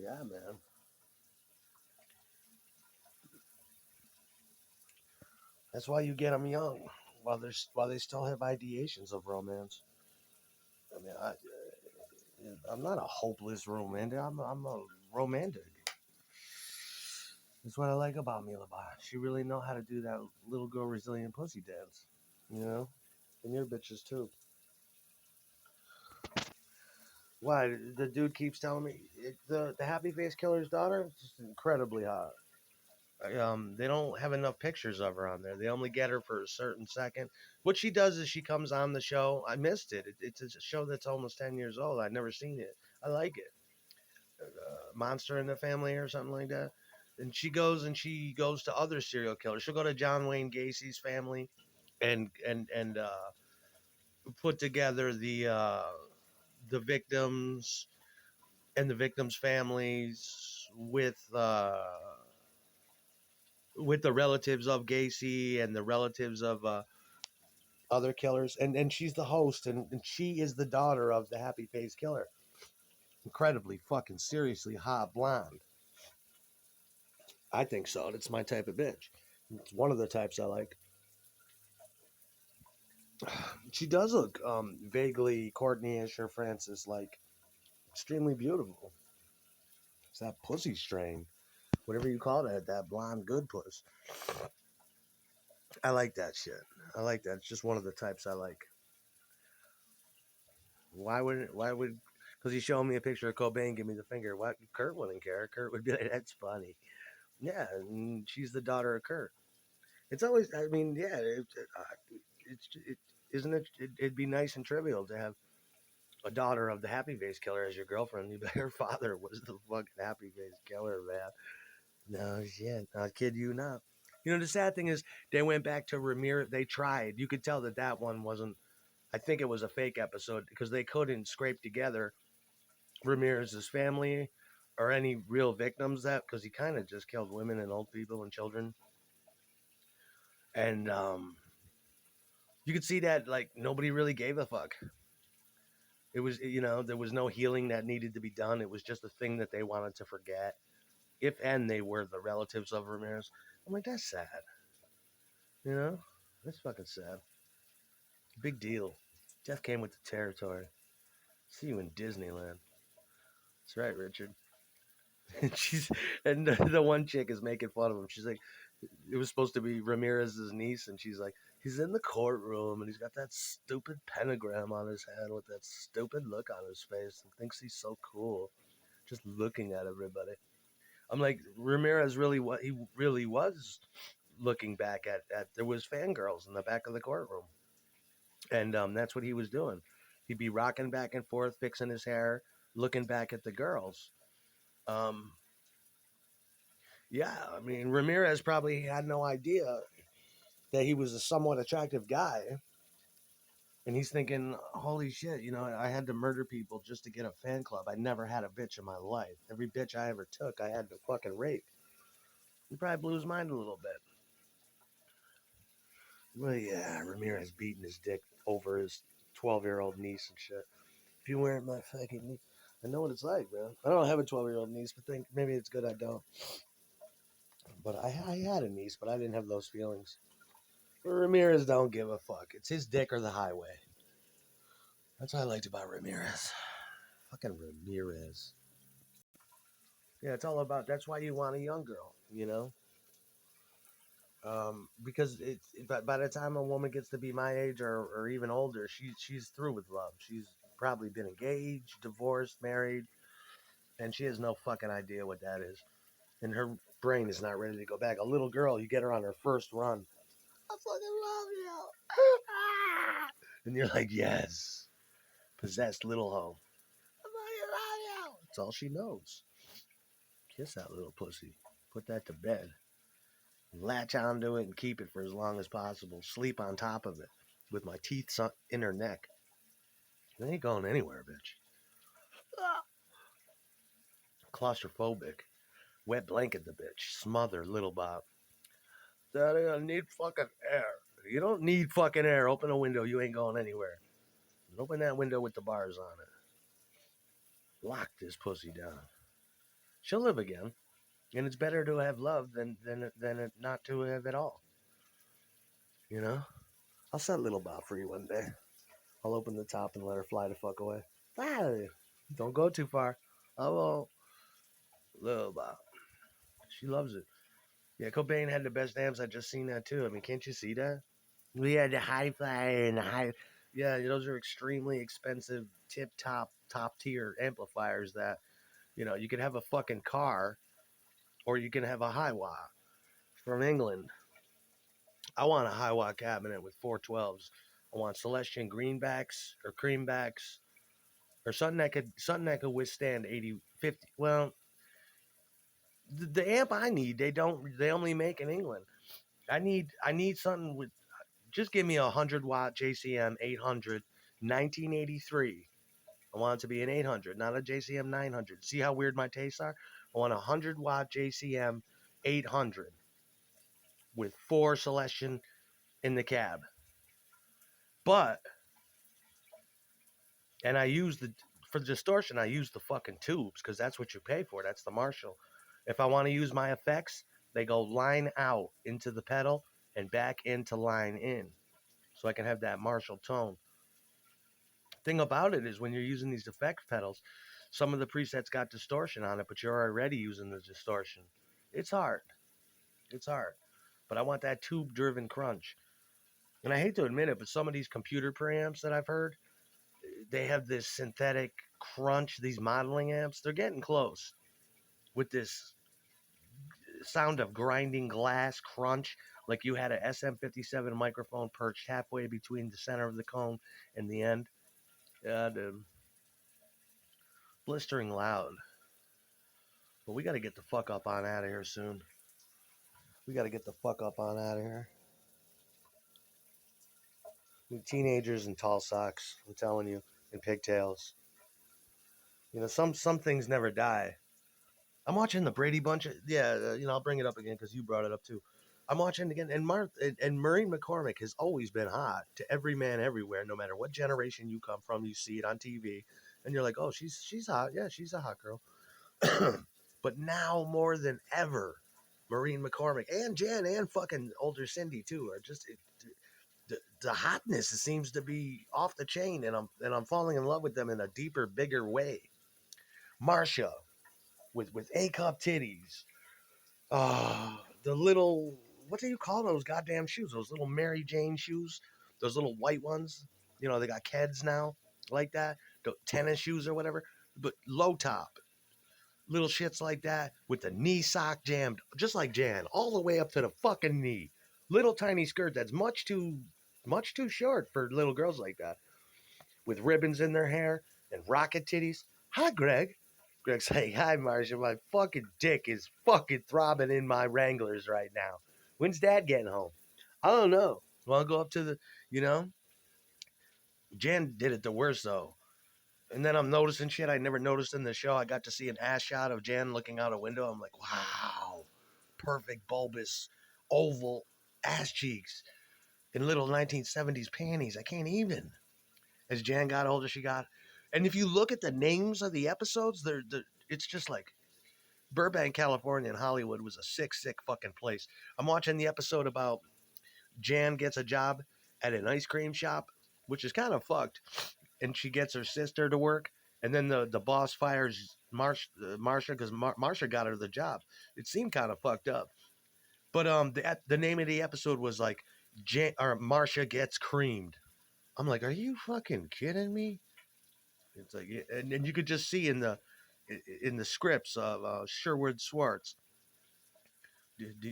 Yeah, man. That's why you get them young, while they still have ideations of romance. I mean, I'm not a hopeless romantic. I'm a romantic. That's what I like about Mila Bai. She really know how to do that little girl resilient pussy dance. You know, and your bitches too. Why the dude keeps telling me the Happy Face Killer's daughter is just incredibly hot. They don't have enough pictures of her on there. They only get her for a certain second. What she does is she comes on the show. I missed it. It's a show that's almost 10 years old. I've never seen it. I like it. Monster in the Family or something like that. And she goes to other serial killers. She'll go to John Wayne Gacy's family and put together the victims and the victims' families with the relatives of Gacy and the relatives of other killers. And she's the host, and she is the daughter of the Happy Face Killer. Incredibly fucking seriously hot blonde. I think so. It's my type of bitch. It's one of the types I like. She does look vaguely Courtney-ish or Francis like. Extremely beautiful. It's that pussy strain. Whatever you call that blonde good puss. I like that shit. I like that. It's just one of the types I like. Why would because he's showing me a picture of Cobain, give me the finger. What Kurt wouldn't care. Kurt would be like, that's funny. Yeah, and she's the daughter of Kurt. It's always, I mean, yeah, isn't it? It'd be nice and trivial to have a daughter of the Happy Face Killer as your girlfriend. Her father was the fucking Happy Face Killer, man. No shit, I kid you not. You know, the sad thing is they went back to Ramirez. They tried. You could tell that one wasn't. I think it was a fake episode because they couldn't scrape together Ramirez's family or any real victims that because he kind of just killed women and old people and children. And you could see that like nobody really gave a fuck. It was, there was no healing that needed to be done. It was just a thing that they wanted to forget. If and they were the relatives of Ramirez. I'm like, that's sad. You know, that's fucking sad. Big deal. Jeff came with the territory. See you in Disneyland. That's right, Richard. And the one chick is making fun of him. She's like, it was supposed to be Ramirez's niece, and she's like, he's in the courtroom and he's got that stupid pentagram on his head with that stupid look on his face and thinks he's so cool, just looking at everybody. I'm like, Ramirez really what he really was looking back at there was fangirls in the back of the courtroom, and that's what he was doing. He'd be rocking back and forth, fixing his hair, looking back at the girls. Um, yeah, I mean, Ramirez probably had no idea that he was a somewhat attractive guy. And he's thinking, holy shit, I had to murder people just to get a fan club. I never had a bitch in my life. Every bitch I ever took, I had to fucking rape. He probably blew his mind a little bit. Well, yeah, Ramirez beating his dick over his 12-year-old niece and shit. If you weren't my fucking niece, I know what it's like, man. I don't have a 12-year-old niece, but think maybe it's good I don't. But I had a niece, but I didn't have those feelings. But Ramirez don't give a fuck. It's his dick or the highway. That's what I liked about Ramirez. Fucking Ramirez. Yeah, it's all about. That's why you want a young girl. Because by the time a woman gets to be my age or even older, she's through with love. She's probably been engaged, divorced, married, and she has no fucking idea what that is. And her brain is not ready to go back. A little girl, you get her on her first run. I fucking love you. And you're like, yes, possessed little hoe. I fucking love you. That's all she knows. Kiss that little pussy. Put that to bed. Latch onto it and keep it for as long as possible. Sleep on top of it with my teeth in her neck. They ain't going anywhere, bitch. Claustrophobic. Wet blanket the bitch. Smother little Bob. Daddy, I need fucking air. You don't need fucking air. Open a window. You ain't going anywhere. Open that window with the bars on it. Lock this pussy down. She'll live again, and it's better to have love than it not to have at all. You know. I'll set Little Bob free one day. I'll open the top and let her fly the fuck away. Ah, don't go too far. I won't. Little Bob. She loves it. Yeah, Cobain had the best amps. I just seen that too. I mean, can't you see that? We had the hi-fi and the high. Yeah, those are extremely expensive, top tier amplifiers that you could have a fucking car or you can have a Hiwa from England. I want a Hiwa cabinet with 412s. I want Celestion greenbacks or creambacks or something that could withstand 80 50. Well, the amp I need, they only make in England. I need something with just give me a 100 watt JCM 800 1983. I want it to be an 800, not a JCM 900. See how weird my tastes are? I want a 100 watt JCM 800 with 4 Celestion in the cab. But and I use the for the distortion, I use the fucking tubes because that's what you pay for. That's the Marshall. If I want to use my effects, they go line out into the pedal and back into line in, so I can have that Marshall tone. Thing about it is when you're using these effect pedals, some of the presets got distortion on it, but you're already using the distortion. It's hard. It's hard. But I want that tube-driven crunch. And I hate to admit it, but some of these computer preamps that I've heard, they have this synthetic crunch, these modeling amps. They're getting close with this sound of grinding glass crunch, like you had a SM57 microphone perched halfway between the center of the cone and the end. Yeah, dude. Blistering loud. But we got to get the fuck up on out of here soon. We got to get the fuck up on out of here. Teenagers in tall socks, I'm telling you, and pigtails. Some things never die. I'm watching the Brady Bunch. Yeah, I'll bring it up again because you brought it up too. I'm watching again, and Maureen McCormick has always been hot to every man everywhere, no matter what generation you come from. You see it on TV, and you're like, oh, she's hot. Yeah, she's a hot girl. But now more than ever, Maureen McCormick and Jen and fucking older Cindy too are just the hotness seems to be off the chain, and I'm falling in love with them in a deeper, bigger way. Marsha with A cup titties. The little what do you call those goddamn shoes? Those little Mary Jane shoes, those little white ones. They got Keds now, like that, the tennis shoes or whatever, but low top, little shits like that with the knee sock jammed, just like Jan, all the way up to the fucking knee. Little tiny skirt that's much too short for little girls like that, with ribbons in their hair and rocket titties. Hi, Greg. Greg's saying, hi, Marcia. My fucking dick is fucking throbbing in my Wranglers right now. When's Dad getting home? I don't know. Want to go up to you know? Jan did it the worst, though. And then I'm noticing shit I never noticed in the show. I got to see an ass shot of Jan looking out a window. I'm like, wow, perfect bulbous oval ass cheeks in little 1970s panties. I can't even. As Jan got older, she got. And if you look at the names of the episodes, it's just like Burbank, California, and Hollywood was a sick fucking place. I'm watching the episode about Jan gets a job at an ice cream shop, which is kind of fucked, and she gets her sister to work, and then the boss fires Marsha because Marsha got her the job. It seemed kind of fucked up, but the name of the episode was like Marsha gets creamed. I'm like, are you fucking kidding me? It's like, and you could just see in the scripts of Sherwood Schwartz,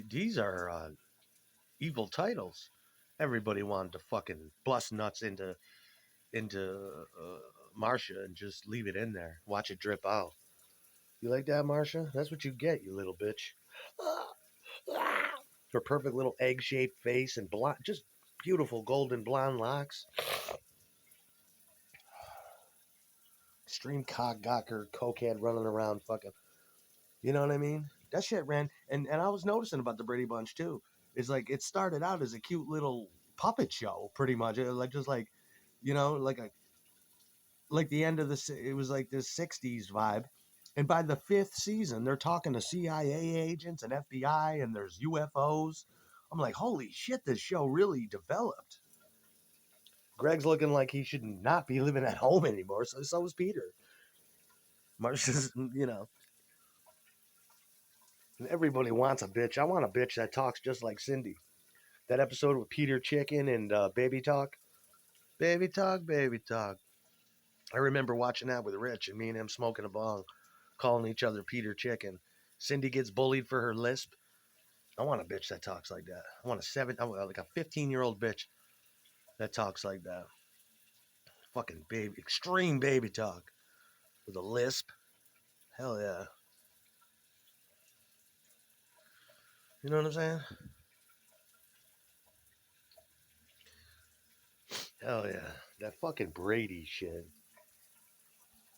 these are evil titles. Everybody wanted to fucking bust nuts into Marsha and just leave it in there. Watch it drip out. You like that, Marsha? That's what you get, you little bitch. Her perfect little egg-shaped face and blonde, just beautiful golden blonde locks. Extreme cockgocker, cokehead running around fucking. You know what I mean? That shit ran, and I was noticing about the Brady Bunch too. It's like it started out as a cute little puppet show, pretty much. Like just like, like the end of it was like this '60s vibe, And by the fifth season, they're talking to CIA agents and FBI, and there's UFOs. I'm like, holy shit, this show really developed. Greg's looking like he should not be living at home anymore. So is Peter. Marcia's, and everybody wants a bitch. I want a bitch that talks just like Cindy. That episode with Peter Chicken and Baby Talk. Baby Talk, Baby Talk. I remember watching that with Rich and me and him smoking a bong, calling each other Peter Chicken. Cindy gets bullied for her lisp. I want a bitch that talks like that. I want like a 15-year-old bitch that talks like that. Fucking baby, extreme baby talk with a lisp. Hell yeah. You know what I'm saying? Hell yeah. That fucking Brady shit.